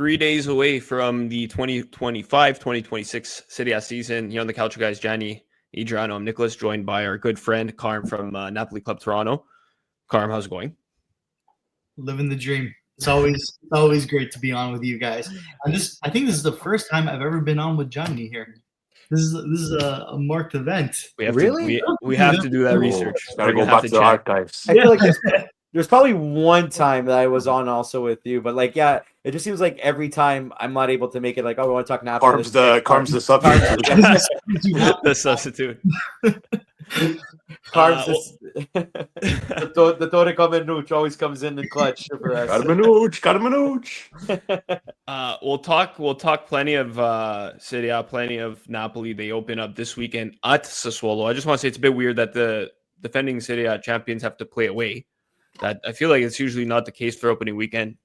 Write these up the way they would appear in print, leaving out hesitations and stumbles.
3 days away from the 2025-2026 Serie A season. Here on the Calcio guys, Gianni, Adriano, I'm Nicholas, joined by our good friend Carm from Napoli Club Toronto. Carm, how's it going? Living the dream. It's always great to be on with you guys. I think this is the first time I've ever been on with Johnny here. This is a marked event. We have to do that research. Gotta go back to the archives. I feel like there's probably one time that I was on also with you, but like, yeah, it just seems like every time I'm not able to make it. Like, oh, we want to talk now. Carm's the substitute. The substitute. Carm's the Tore Carmenucci always comes in clutch for us. Carmenucci. We'll talk plenty of Serie A, plenty of Napoli. They open up this weekend at Sassuolo. I just want to say it's a bit weird that the defending Serie A champions have to play away. That I feel like it's usually not the case for opening weekend,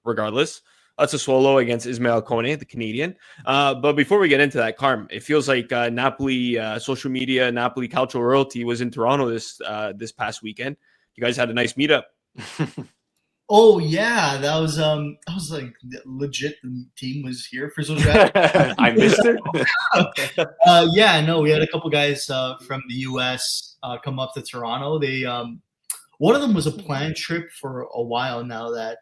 regardless. That's Sassuolo against Ismail Kone, the Canadian. But before we get into that, Carm, it feels like Napoli social media, Napoli Calcio royalty was in Toronto this past weekend. You guys had a nice meetup. Oh yeah, that was like legit. The team was here for social media. I missed it. We had a couple guys from the US come up to Toronto. They one of them was a planned trip for a while now that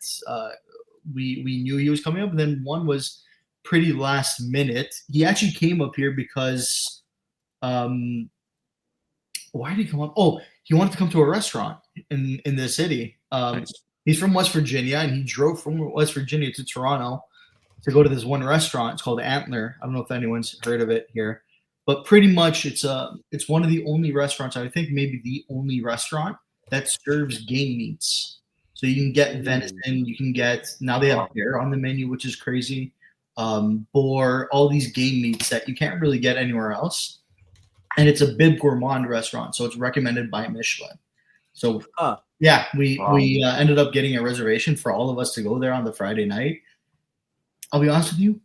we knew he was coming up, and then one was pretty last minute. He actually came up here because why did he come up? Oh, he wanted to come to a restaurant in the city. Nice. He's from West Virginia, and he drove from West Virginia to Toronto to go to this one restaurant. It's called Antler. I don't know if anyone's heard of it here, but pretty much it's one of the only restaurants, I think maybe the only restaurant that serves game meats. So you can get venison, you can get, now they have bear on the menu, which is crazy. Boar, all these game meats that you can't really get anywhere else. And it's a bib gourmand restaurant, so it's recommended by Michelin. So we ended up getting a reservation for all of us to go there on the Friday night. I'll be honest with you,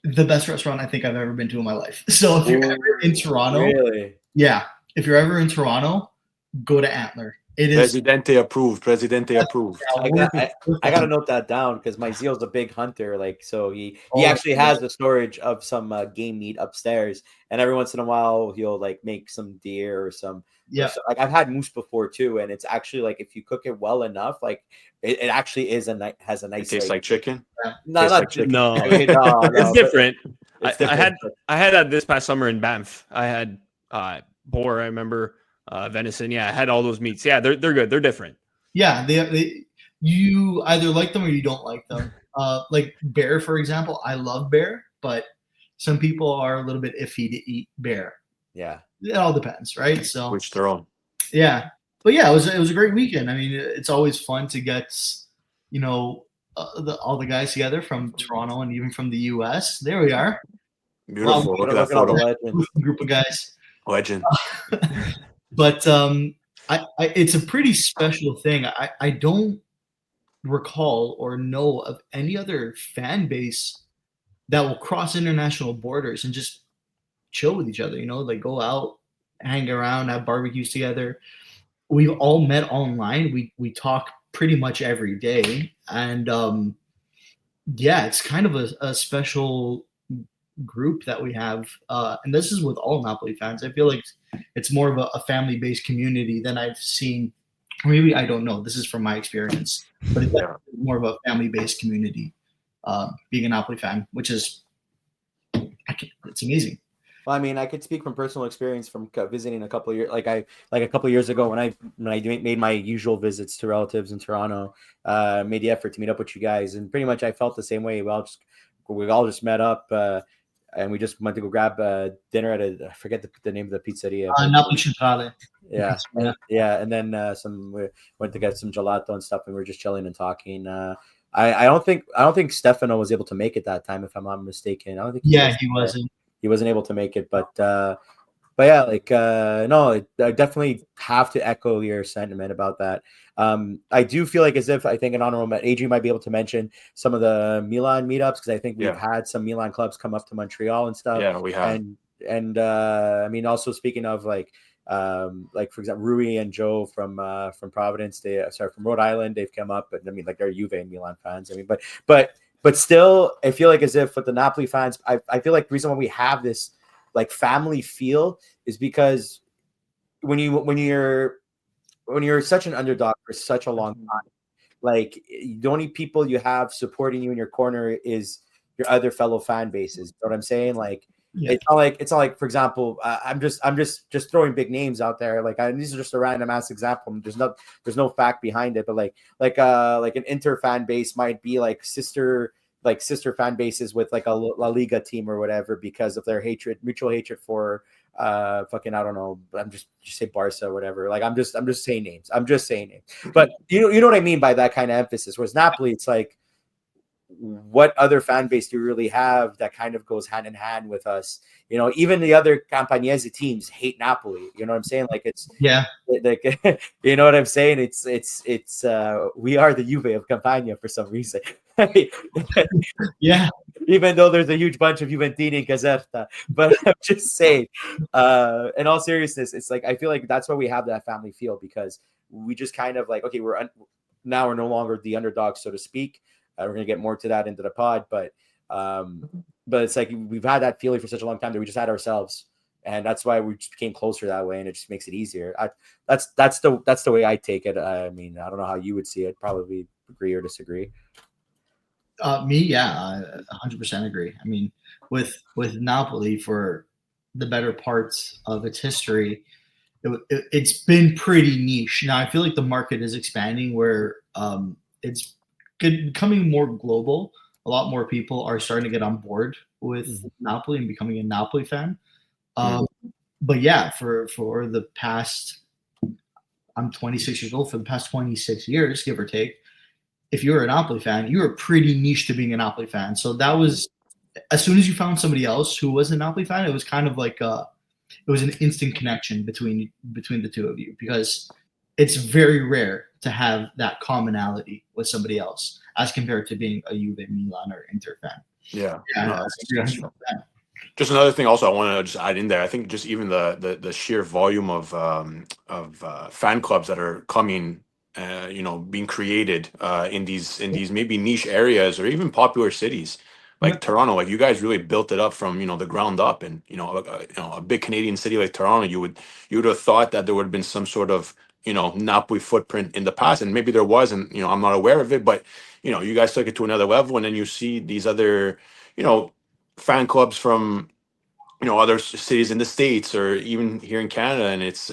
the best restaurant I think I've ever been to in my life. So if you're ever in Toronto, if you're ever in Toronto, go to Antler. It is Presidente approved. I gotta note that down because my Zeal's a big hunter. Like, so he actually has the storage of some game meat upstairs, and every once in a while he'll like make some deer or some. Yeah, like I've had moose before too, and it's actually like if you cook it well enough, like it actually has a nice. It tastes like chicken. No, not chicken. No, it's different. I had that this past summer in Banff. I had boar. I remember. Venison, I had all those meats. Yeah, they're good. They're different. Yeah, they you either like them or you don't like them. Like bear, for example, I love bear, but some people are a little bit iffy to eat bear. Yeah, it all depends, right? So which their own. Yeah, but yeah, it was a great weekend. I mean, it's always fun to get all the guys together from Toronto and even from the US. There we are. Beautiful. Look at that photo. Group of guys. Legend. But it's a pretty special thing. I don't recall or know of any other fan base that will cross international borders and just chill with each other. They go out, hang around, have barbecues together. We've all met online. We talk pretty much every day, and it's kind of a special group that we have, and this is with all Napoli fans. I feel like it's more of a family-based community than I've seen. Maybe I don't know. This is from my experience, but it's more of a family-based community. Being a Napoli fan, which is it's amazing. Well, I mean, I could speak from personal experience from visiting a couple of years, a couple of years ago when I made my usual visits to relatives in Toronto, made the effort to meet up with you guys, and pretty much I felt the same way. We all just met up. And we just went to go grab dinner at I forget the name of the pizzeria. Napoli Centrale. Yeah. And then we went to get some gelato and stuff, and we were just chilling and talking. I don't think Stefano was able to make it that time, if I'm not mistaken. I don't think. He wasn't. He wasn't able to make it, but yeah, no, I definitely have to echo your sentiment about that. I do feel like I think an honorable Adrian might be able to mention some of the Milan meetups, because I think we've had some Milan clubs come up to Montreal and stuff. Yeah, we have. And I mean, also speaking of for example, Rui and Joe from Providence, from Rhode Island, they've come up, but I mean, like they're Juve and Milan fans. I mean, but but still, I feel like as if with the Napoli fans, I feel like the reason why we have this like family feel is because when you're such an underdog for such a long time, like the only people you have supporting you in your corner is your other fellow fan bases. You know what I'm saying? Like it's not like for example, I'm just throwing big names out there. Like these are just a random ass example. There's no fact behind it, but like an Inter fan base might be like sister fan bases with like a La Liga team or whatever because of their mutual hatred for fucking I don't know. I'm just say Barca or whatever. Like I'm just saying names. But you know what I mean by that kind of emphasis. Whereas Napoli, it's like, what other fan base do you really have that kind of goes hand in hand with us? You know, even the other Campagnese teams hate Napoli. You know what I'm saying? Like it's like you know what I'm saying? It's we are the Juve of Campania for some reason. Yeah. Even though there's a huge bunch of Juventini in Caserta, but I'm just saying, in all seriousness, it's like I feel like that's why we have that family feel because we just kind of like, okay, we're no longer the underdogs, so to speak. We're gonna get more to that into the pod, but it's like we've had that feeling for such a long time that we just had ourselves, and that's why we just became closer that way, and it just makes it easier. That's the way I take it. I mean, I don't know how you would see it. Probably agree or disagree. Me, yeah, I 100% agree. I mean, with Napoli for the better parts of its history, it's been pretty niche. Now I feel like the market is expanding where it's becoming more global. A lot more people are starting to get on board with Napoli and becoming a Napoli fan. But yeah, for the past, I'm 26 years old. For the past 26 years, give or take, if you're a Napoli fan, you were pretty niche to being a Napoli fan. So that was, as soon as you found somebody else who was a Napoli fan, it was kind of like it was an instant connection between the two of you because it's very rare to have that commonality with somebody else as compared to being a Juve, Milan, or Inter fan. Yeah. That's just another thing also I want to just add in there. I think just even the sheer volume of fan clubs that are coming, being created in these maybe niche areas or even popular cities like Toronto. Like you guys really built it up from the ground up, and a big Canadian city like Toronto, you would have thought that there would have been some sort of Napoli footprint in the past, and maybe there was, and I'm not aware of it, but you guys took it to another level, and then you see these other fan clubs from other cities in the States or even here in Canada, and it's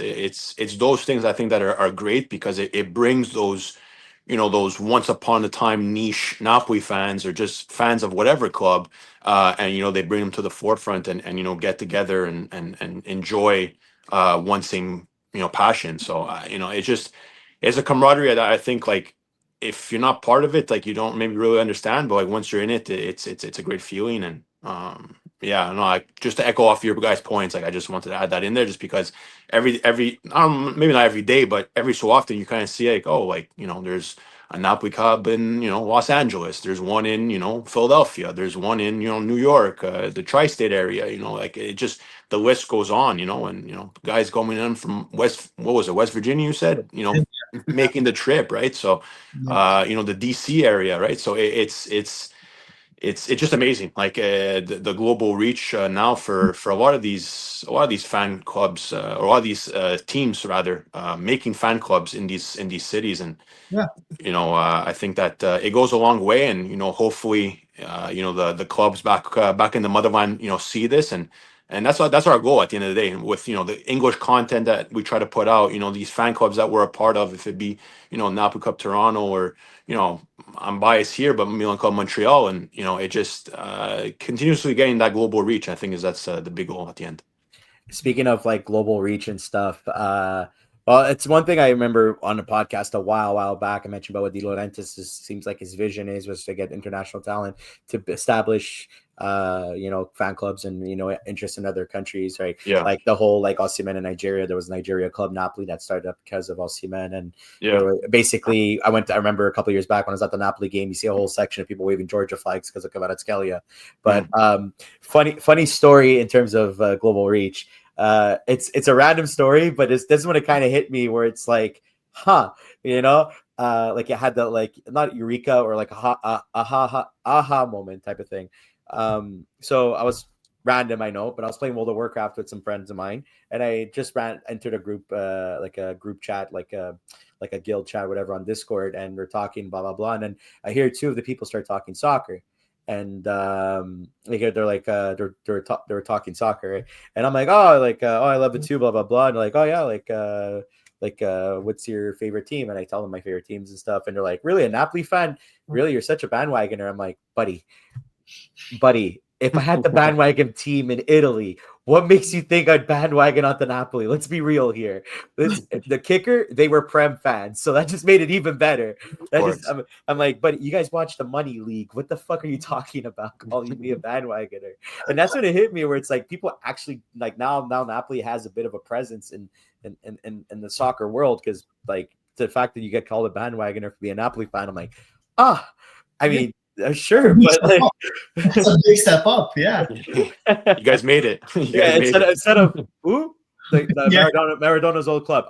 those things I think that are great because it brings those those once upon a time niche Napoli fans or just fans of whatever club, and they bring them to the forefront and get together and enjoy one same passion. So it's a camaraderie that I think, like, if you're not part of it, like, you don't maybe really understand, but like once you're in it, it's a great feeling. And yeah, no, just to echo off your guys' points, like I just wanted to add that in there, just because every maybe not every day, but every so often you kind of see like, oh, like there's a Napoli Club in Los Angeles, there's one in Philadelphia, there's one in New York, the tri-state area, like it just, the list goes on, and guys going in from West Virginia, you said, making the trip, right? So the DC area, right? So it's just amazing, like the global reach now for a lot of these fan clubs, or a lot of these teams rather, making fan clubs in these cities. And I think that it goes a long way, and hopefully the clubs back in the motherland see this, and that's our goal at the end of the day. And with the English content that we try to put out, these fan clubs that we're a part of, if it be Napoli Club Toronto, or I'm biased here, but Millian Club Montreal, and it just continuously getting that global reach. I think that's the big goal at the end. Speaking of like global reach and stuff, well, it's one thing I remember on a podcast a while back. I mentioned about what De Laurentiis seems like his vision was to get international talent to establish fan clubs and interest in other countries, right? Yeah. Like the whole like Osimhen in Nigeria. There was Nigeria Club Napoli that started up because of Osimhen, and basically I remember a couple of years back when I was at the Napoli game, you see a whole section of people waving Georgia flags because of Kvaratskhelia. But funny story in terms of global reach. It's a random story, but this is when it kind of hit me where it's like, like it had the like not eureka or like aha moment type of thing. So I was random, I know, but I was playing World of Warcraft with some friends of mine, and I just entered a group, like a group chat, like a guild chat, whatever, on Discord, and we're talking blah blah blah, and then I hear two of the people start talking soccer, and they're talking soccer, right? And I'm like, oh, I love it too, blah blah blah, and they're like, oh yeah, what's your favorite team? And I tell them my favorite teams and stuff, and they're like, really, a Napoli fan? Really, you're such a bandwagoner? I'm like, buddy, if I had the bandwagon team in Italy, what makes you think I'd bandwagon onto Napoli? Let's be real here. The kicker, they were Prem fans, so that just made it even better. I'm like, but you guys watch the Money League. What the fuck are you talking about? Calling me a bandwagoner? And that's when it hit me, where it's like people actually like now Napoli has a bit of a presence in the soccer world, because like the fact that you get called a bandwagoner for being a Napoli fan, I'm like, I mean. Sure, but like it's a big step up. Yeah, you guys made it. Instead of who, Maradona's old club.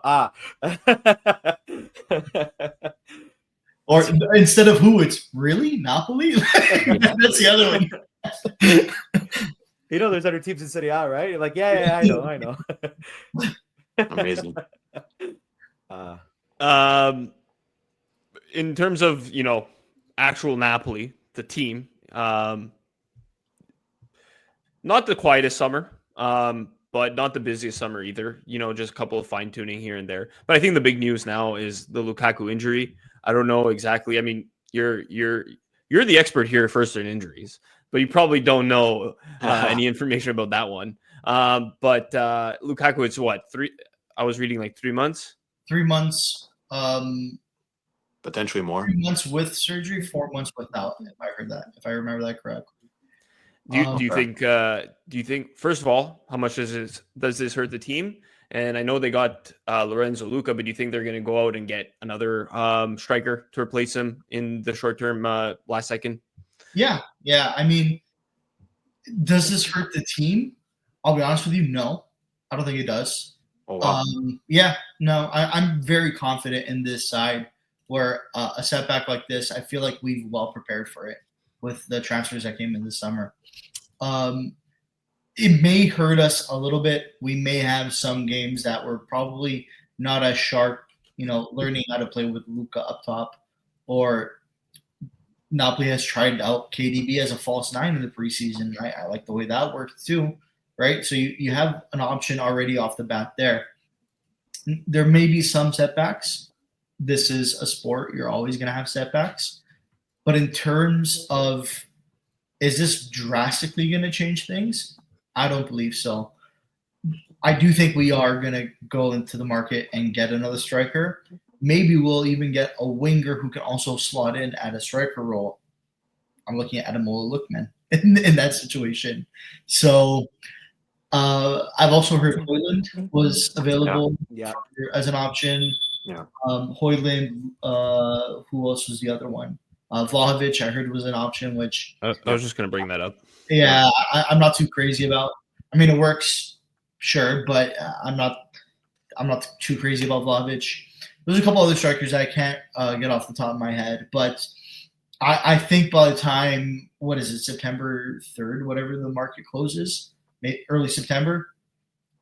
Or instead of who, it's really Napoli. That's the other one. You know, there's other teams in Serie A, right? You're like, yeah, I know. Amazing. In terms of actual Napoli, the team, not the quietest summer, but not the busiest summer either. Just a couple of fine tuning here and there. But I think the big news now is the Lukaku injury. I don't know exactly. I mean, you're the expert here first in injuries, but you probably don't know any information about that one. But Lukaku, it's what, 3? I was reading like 3 months. 3 months. Potentially more. 3 months with surgery, 4 months without. If I remember that correctly. Do you think first of all, how much does this hurt the team? And I know they got Lorenzo Luca, but do you think they're going to go out and get another striker to replace him in the short term, last second? Yeah. I mean, does this hurt the team? I'll be honest with you, no. I don't think it does. Oh, wow. No, I'm very confident in this side. Where a setback like this, I feel like we've well prepared for it with the transfers that came in this summer. It may hurt us a little bit. We may have some games that were probably not as sharp, learning how to play with Luka up top, or Napoli has tried out KDB as a false 9 in the preseason. I like the way that worked too, right? So you have an option already off the bat there. There may be some setbacks. This is a sport. You're always going to have setbacks. But in terms of, is this drastically going to change things? I don't believe so. I do think we are going to go into the market and get another striker. Maybe we'll even get a winger who can also slot in at a striker role. I'm looking at Ademola Lookman in that situation. So I've also heard Hoyland was available as an option. Yeah. Hoyland, who else was the other one? Vlahovic, I heard was an option, which I was just going to bring that up. Yeah, I'm not too crazy about. I mean, it works, sure, but I'm not too crazy about Vlahovic. There's a couple other strikers I can't get off the top of my head, but I think by the time, September 3rd, whatever the market closes, early September,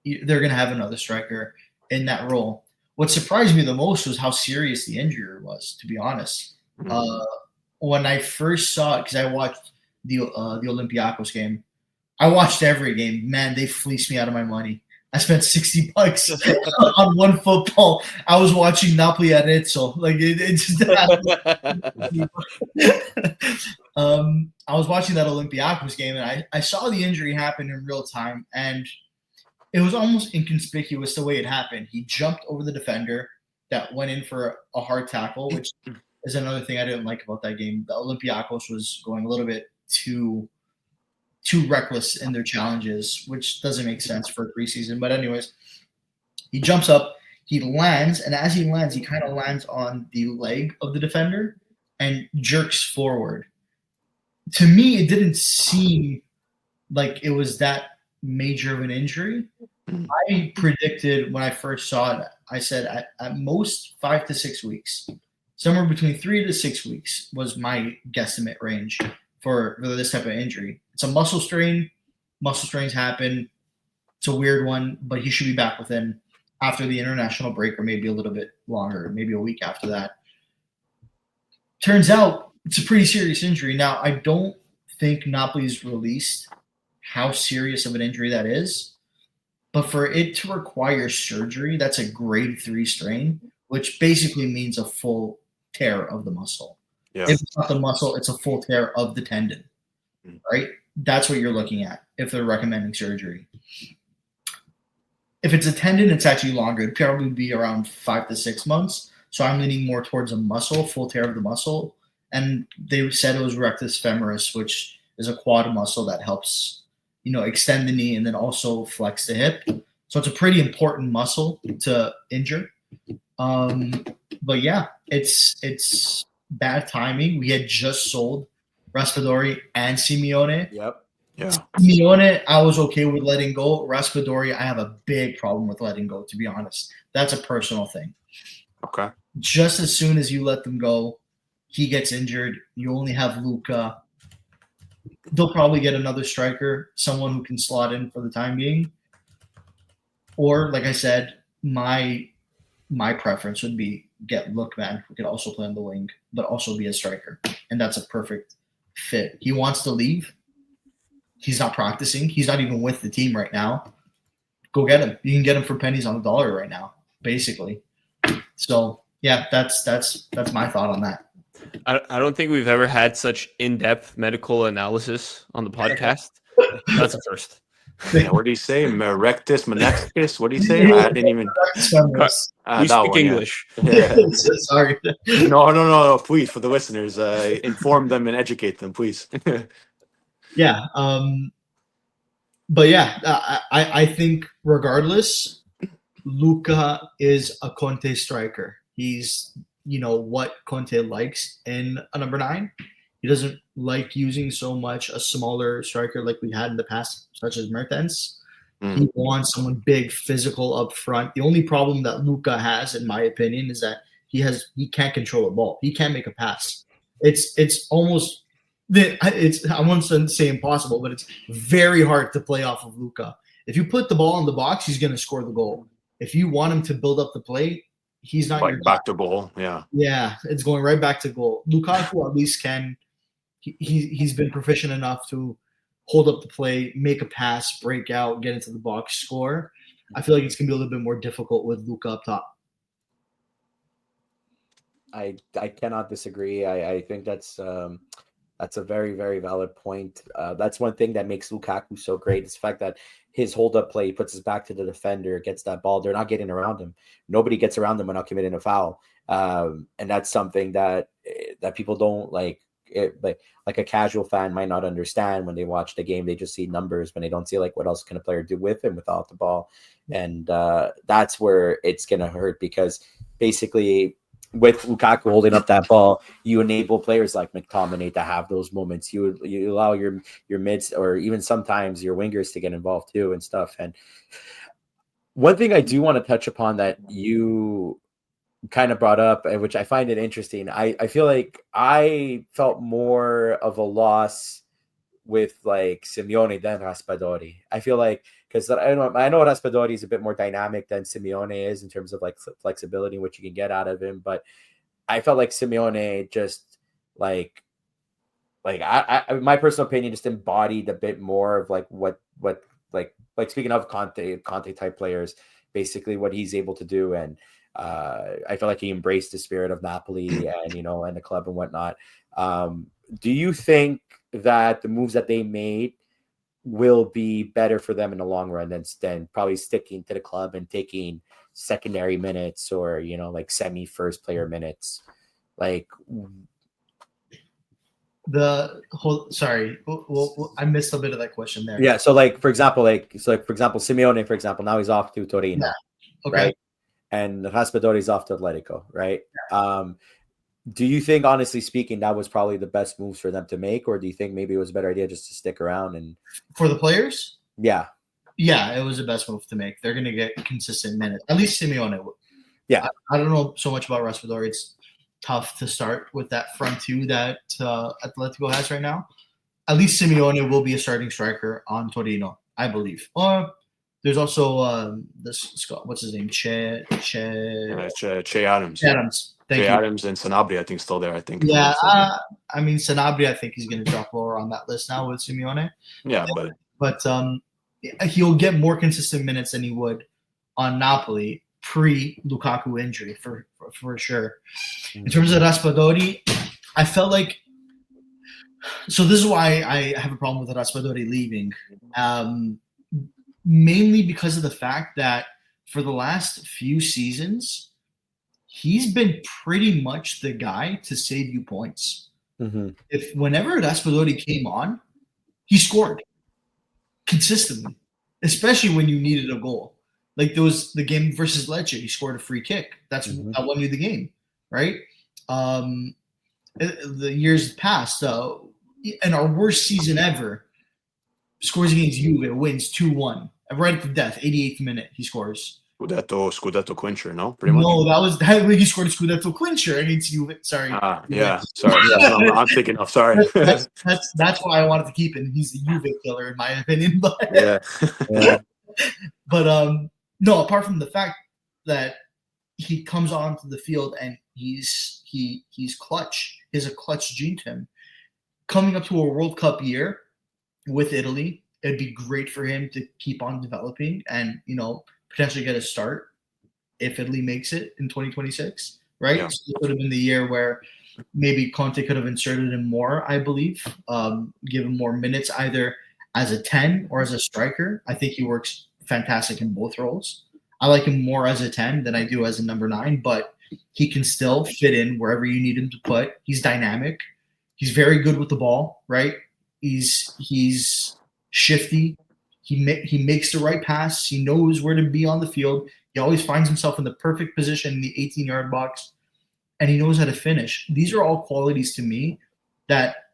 they're going to have another striker in that role. What surprised me the most was how serious the injury was, to be honest. When I first saw it, because I watched the Olympiacos game, I watched every game. Man, they fleeced me out of my money. I spent $60 on one football. I was watching Napoli Arezzo. Like it just I was watching that Olympiacos game, and I saw the injury happen in real time, and it was almost inconspicuous the way it happened. He jumped over the defender that went in for a hard tackle, which is another thing I didn't like about that game. The Olympiacos was going a little bit too reckless in their challenges, which doesn't make sense for a preseason. But anyways, he jumps up, he lands, and as he lands, he kind of lands on the leg of the defender and jerks forward. To me, it didn't seem like it was that major of an injury. I predicted when I first saw it, I said at most 5 to 6 weeks. somewhere between 3 to 6 weeks was my guesstimate range for this type of injury. It's a muscle strain. Muscle strains happen. It's a weird one, but he should be back within after the international break, or maybe a little bit longer, maybe a week after that. Turns out it's a pretty serious injury. Now, I don't think Napoli's released how serious of an injury that is, but for it to require surgery, that's a grade 3 strain, which basically means a full tear of the muscle. Yeah. If it's not the muscle, it's a full tear of the tendon, right? That's what you're looking at if they're recommending surgery. If it's a tendon, it's actually longer. It'd probably be around 5 to 6 months. So I'm leaning more towards a muscle, full tear of the muscle. And they said it was rectus femoris, which is a quad muscle that helps, extend the knee and then also flex the hip. So it's a pretty important muscle to injure. But yeah, it's bad timing. We had just sold Raspadori and Simeone. Yep. Yeah. Simeone, I was okay with letting go. Raspadori, I have a big problem with letting go, to be honest. That's a personal thing. Okay. Just as soon as you let them go, he gets injured. You only have Luka. They'll probably get another striker, someone who can slot in for the time being. Or, like I said, my preference would be get Lookman, who could also play on the wing, but also be a striker. And that's a perfect fit. He wants to leave. He's not practicing. He's not even with the team right now. Go get him. You can get him for pennies on the dollar right now, basically. So, yeah, that's my thought on that. I don't think we've ever had such in-depth medical analysis on the podcast. That's a first. Yeah, what do you say? Rectus, menexcus? What do you say? I didn't even. We speak English. Yeah. Sorry. No. Please, for the listeners, inform them and educate them, please. Yeah. But yeah, I think regardless, Luka is a Conte striker. He's, what Conte likes in a number 9. He doesn't like using so much a smaller striker like we had in the past, such as Mertens. He wants someone big, physical up front. The only problem that Luka has, in my opinion, is that he can't control a ball. He can't make a pass. It's almost I won't say impossible, but it's very hard to play off of Luka. If you put the ball in the box, he's going to score the goal. If you want him to build up the play, he's not your back to goal. Yeah. Yeah, it's going right back to goal. Lukaku at least can. He's been proficient enough to hold up the play, make a pass, break out, get into the box, score. I feel like it's going to be a little bit more difficult with Luka up top. I cannot disagree. I think that's a very, very valid point. That's one thing that makes Lukaku so great is the fact that his hold-up play, he puts his back to the defender, gets that ball. They're not getting around him. Nobody gets around him without committing a foul. And that's something that people don't like. Like a casual fan might not understand when they watch the game. They just see numbers when they don't see like what else can a player do with him without the ball. And that's where it's going to hurt, because basically with Lukaku holding up that ball, you enable players like McTominay to have those moments. You allow your mids or even sometimes your wingers to get involved too and stuff. And one thing I do want to touch upon that you kind of brought up, and which I find it interesting, I feel like I felt more of a loss with like Simeone than Raspadori. I feel like, because I know Raspadori is a bit more dynamic than Simeone is in terms of like flexibility and what you can get out of him, but I felt like Simeone just like I my personal opinion just embodied a bit more of like what like speaking of Conte type players, basically what he's able to do. And I feel like he embraced the spirit of Napoli and and the club and whatnot. Do you think that the moves that they made will be better for them in the long run than probably sticking to the club and taking secondary minutes or like semi first player minutes? Like I missed a bit of that question there. Yeah, so for example, Simeone, for example, now he's off to Torino. Yeah. Okay. Right? And Raspadori is off to Atletico, right? Yeah. Do you think, honestly speaking, that was probably the best moves for them to make, or do you think maybe it was a better idea just to stick around and for the players? Yeah, it was the best move to make. They're going to get consistent minutes. At least Simeone would. Yeah, I don't know so much about Raspadori. It's tough to start with that front two that Atletico has right now. At least Simeone will be a starting striker on Torino, I believe. Or there's also this what's his name? Che Adams. Adams. Thank you. Adams and Sanabria, I think, still there. I think. Yeah, I mean Sanabria, I think he's going to drop lower on that list now with Simeone. Yeah, but he'll get more consistent minutes than he would on Napoli pre Lukaku injury for sure. In terms of Raspadori, I felt like. So this is why I have a problem with Raspadori leaving, mainly because of the fact that for the last few seasons, he's been pretty much the guy to save you points. Mm-hmm. If whenever Raspadori came on, he scored consistently, especially when you needed a goal. Like the game versus Lecce, he scored a free kick. That won you the game, right? The years past, in our worst season ever, scores against Juve, wins 2-1. Right at the death, 88th minute, he scores. Scudetto clincher, no? Pretty much. No, that he scored a Scudetto clincher against Juve. Sorry. Yeah, sorry. I'm thinking of. Sorry. That's why I wanted to keep him. He's the Juve killer, in my opinion. But yeah. But no, apart from the fact that he comes onto the field and he's clutch. He has a clutch gene to him. Coming up to a World Cup year with Italy, it'd be great for him to keep on developing and, potentially get a start if Italy makes it in 2026, right? Yeah. So it would have been the year where maybe Conte could have inserted him more, I believe, give him more minutes either as a 10 or as a striker. I think he works fantastic in both roles. I like him more as a 10 than I do as a number 9, but he can still fit in wherever you need him to put. He's dynamic. He's very good with the ball, right? He's shifty. He makes the right pass. He knows where to be on the field. He always finds himself in the perfect position in the 18-yard box, and he knows how to finish. These are all qualities to me that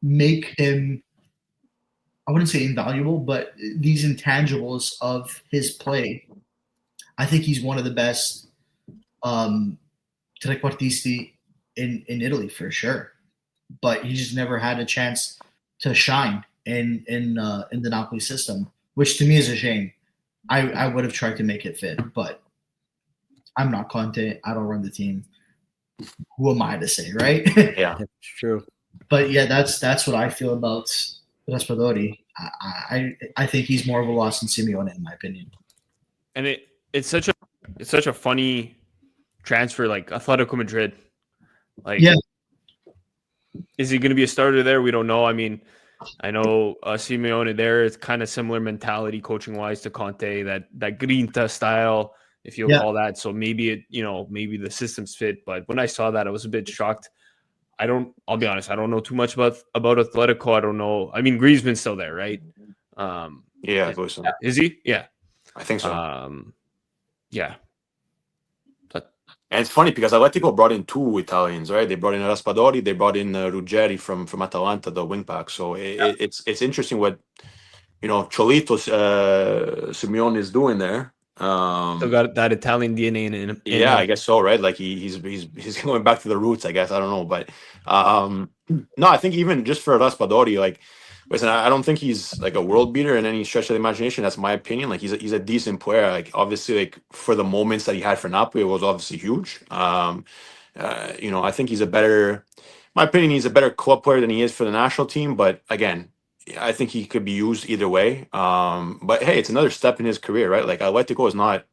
make him, I wouldn't say invaluable, but these intangibles of his play. I think he's one of the best trequartisti in Italy for sure. But he just never had a chance to shine in the Napoli system, which to me is a shame. I would have tried to make it fit, but I'm not Conte. I don't run the team. Who am I to say, right? Yeah, it's true. But yeah, that's what I feel about Raspadori. I think he's more of a loss than Simeone, in my opinion. And it's such a funny transfer, like Atletico Madrid. Like, yeah. Is he going to be a starter there? We don't know. I mean, I know Simeone there is kind of similar mentality coaching wise to Conte, that grinta style, if you'll call that. So maybe maybe the systems fit. But when I saw that, I was a bit shocked. I'll be honest, I don't know too much about Atletico. I don't know. I mean, Griezmann's still there, right? Yeah, I believe so. Is he? Yeah. I think so. Yeah. And it's funny because Atletico brought in 2 Italians, right? They brought in Raspadori, they brought in Ruggeri from Atalanta, the wing back. So it's interesting what Cholito Simeone is doing there. Still got that Italian DNA in him. Yeah, I guess so, right? Like he's going back to the roots, I guess. I don't know, but no, I think even just for Raspadori, like, listen, I don't think he's like a world beater in any stretch of the imagination. That's my opinion. Like he's a decent player. Like obviously, like for the moments that he had for Napoli, it was obviously huge. I think he's my opinion, he's a better club player than he is for the national team. But again, I think he could be used either way. But hey, it's another step in his career, right? Like Atletico is not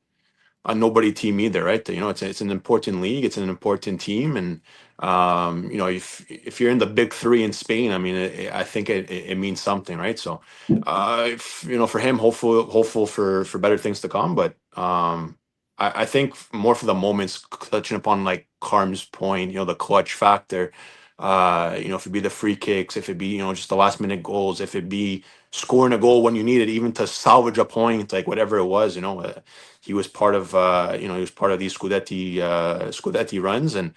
a nobody team either, right? It's an important league. It's an important team, and if you're in the big 3 in Spain, I mean, I think it means something, right? So, for him, hopeful for better things to come. But I think more for the moments, touching upon like Carm's point, the clutch factor. If it be the free kicks, if it be just the last minute goals, if it be scoring a goal when you need it, even to salvage a point, like whatever it was, he was part of these Scudetti runs, and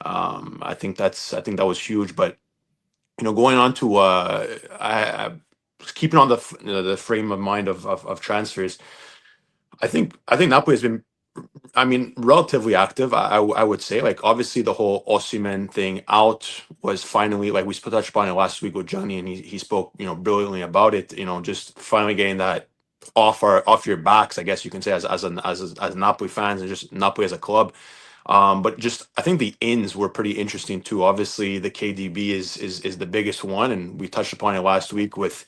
I think that was huge. But going on to I keeping on the frame of mind of transfers, I think Napoli has been I mean, relatively active. I would say, like, obviously the whole Osimhen thing out was finally, like, we touched upon it last week with Johnny, and he spoke, brilliantly about it. Just finally getting that off your backs, I guess you can say, as Napoli fans and just Napoli as a club. But just I think the ins were pretty interesting too. Obviously, the KDB is the biggest one, and we touched upon it last week with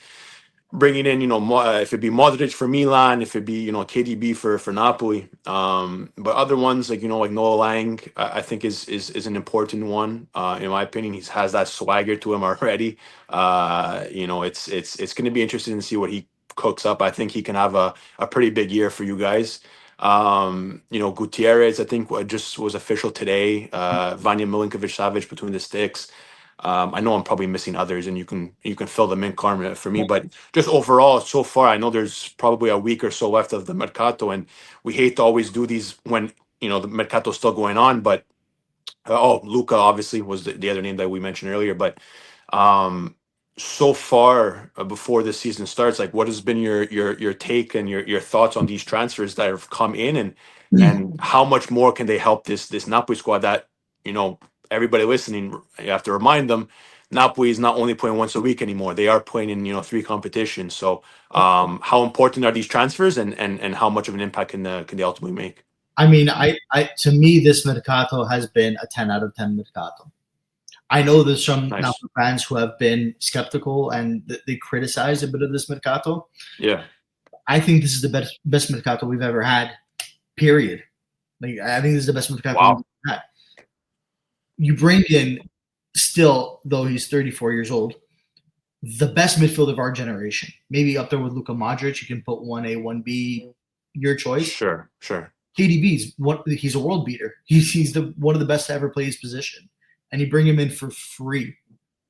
bringing in, if it be Modric for Milan, if it be, KDB for Napoli. But other ones like, like Noah Lang, I think is an important one. In my opinion, he has that swagger to him already. It's going to be interesting to see what he cooks up. I think he can have a pretty big year for you guys. Gutierrez, I think just was official today. Vanya Milinkovic-Savic between the sticks. I know I'm probably missing others, and you can fill them in, Carm, for me. But just overall, so far, I know there's probably a week or so left of the Mercato, and we hate to always do these when the Mercato's still going on. But Luca obviously was the other name that we mentioned earlier. But so far, before the season starts, like, what has been your take and your thoughts on these transfers that have come in, and how much more can they help this Napoli squad that everybody listening, you have to remind them, Napoli is not only playing once a week anymore. They are playing in 3 competitions. So how important are these transfers, and how much of an impact can they ultimately make? I mean, I to me, this Mercato has been a 10 out of 10 Mercato. I know there's some Nice. Napoli fans who have been skeptical and they criticize a bit of this Mercato. Yeah. I think this is the best Mercato we've ever had, period. Like, I think this is the best Mercato Wow. we've ever had. You bring in, still, though he's 34 years old, the best midfielder of our generation. Maybe up there with Luka Modric. You can put 1A, 1B, your choice. Sure. KDB's he's a world beater. He's one of the best to ever play his position. And you bring him in for free.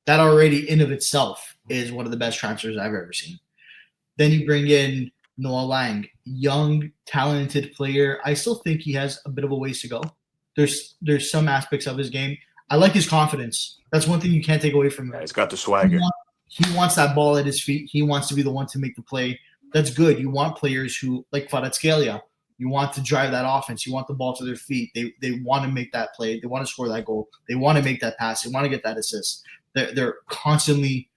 That already in of itself is one of the best transfers I've ever seen. Then you bring in Noah Lang, young, talented player. I still think he has a bit of a ways to go. There's some aspects of his game. I like his confidence. That's one thing you can't take away from him. Yeah, he's got the swagger. He wants that ball at his feet. He wants to be the one to make the play. That's good. You want players who, like Kvaratskhelia, you want to drive that offense. You want the ball to their feet. They want to make that play. They want to score that goal. They want to make that pass. They want to get that assist. They're constantly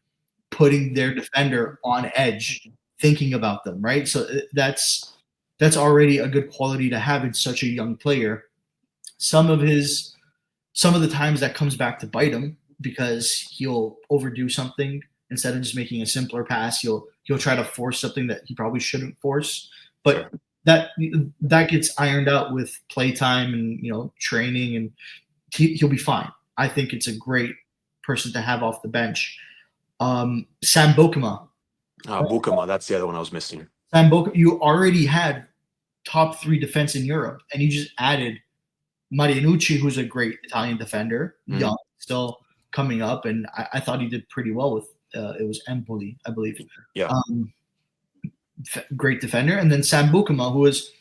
putting their defender on edge, thinking about them, right? So that's already a good quality to have in such a young player. Some of the times that comes back to bite him because he'll overdo something instead of just making a simpler pass. He'll try to force something that he probably shouldn't force, but Sure. that gets ironed out with playtime and training, and he'll be fine. I think it's a great person to have off the bench. Sam Bokema. Bukama, that's the other one I was missing. Sam Bokema, you already had top 3 defense in Europe, and you just added Marianucci, who's a great Italian defender, young, still coming up, and I thought he did pretty well with it was Empoli, I believe. Yeah. Great defender, and then Sam Bukama, who is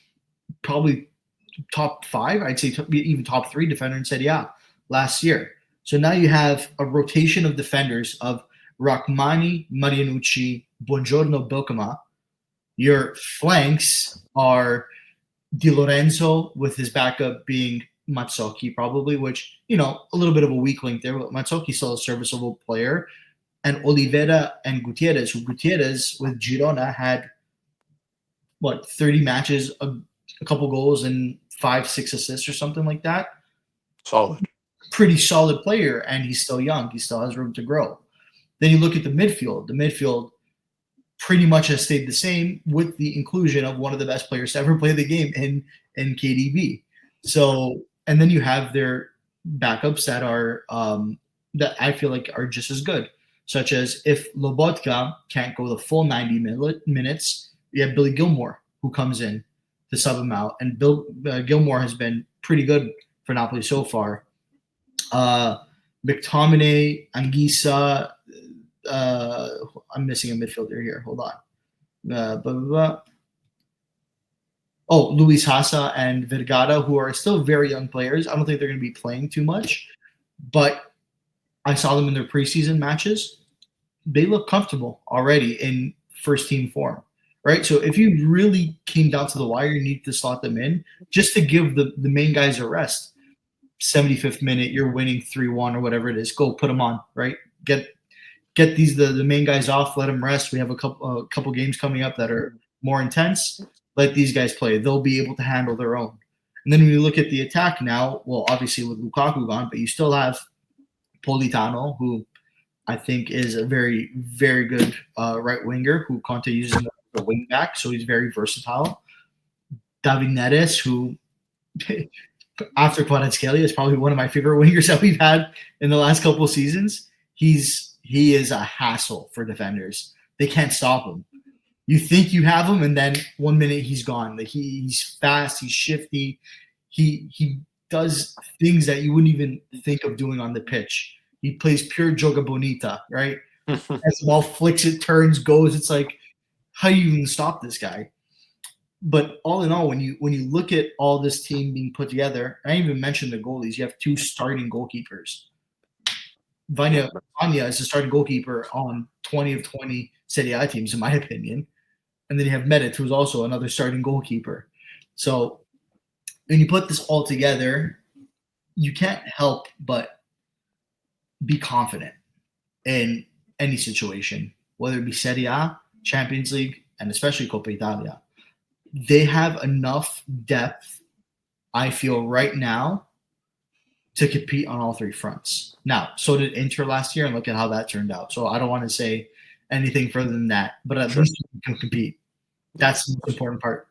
probably top 5, I'd say even top 3 defender in Serie A last year. So now you have a rotation of defenders of Rachmani, Marianucci, Buongiorno, Bukama. Your flanks are Di Lorenzo with his backup being Mazzocchi, probably, which, a little bit of a weak link there, but Mazzocchi's still a serviceable player. And Oliveira and Gutierrez, who Gutierrez with Girona had 30 matches, a couple goals and 5-6 assists or something like that. Solid. Pretty solid player, and he's still young. He still has room to grow. Then you look at the midfield. The midfield pretty much has stayed the same with the inclusion of one of the best players to ever play the game in KDB. So, and then you have their backups that are that I feel like are just as good, such as if Lobotka can't go the full 90 minutes, you have Billy Gilmore, who comes in to sub him out. And Gilmore has been pretty good for Napoli so far. McTominay, Anguissa, I'm missing a midfielder here. Hold on. Luis Hassa and Vergara, who are still very young players. I don't think they're going to be playing too much, but I saw them in their preseason matches. They look comfortable already in first team form, right? So if you really came down to the wire, you need to slot them in just to give the main guys a rest. 75th minute, you're winning 3-1 or whatever it is. Go put them on, right? Get these the main guys off, let them rest. We have a couple games coming up that are more intense. Let these guys play. They'll be able to handle their own. And then when you look at the attack now, well, obviously with Lukaku gone, but you still have Politano, who I think is a very, very good right winger who Conte uses as a wing back, so he's very versatile. David Neres, who after Kvaratskhelia is probably one of my favorite wingers that we've had in the last couple of seasons. He is a hassle for defenders. They can't stop him. You think you have him, and then 1 minute he's gone. Like he's fast, he's shifty. He does things that you wouldn't even think of doing on the pitch. He plays pure joga bonita, right? As the ball flicks, it turns, goes. It's like, how do you even stop this guy? But all in all, when you look at all this team being put together, I didn't even mention the goalies. You have 2 starting goalkeepers. Vanya is the starting goalkeeper on 20 of 20 Serie A teams, in my opinion. And then you have Medic, who's also another starting goalkeeper. So when you put this all together, you can't help but be confident in any situation, whether it be Serie A, Champions League, and especially Coppa Italia. They have enough depth, I feel, right now to compete on all 3 fronts. Now, so did Inter last year, and look at how that turned out. So I don't want to say anything further than that, but at least you can compete. That's the most important part.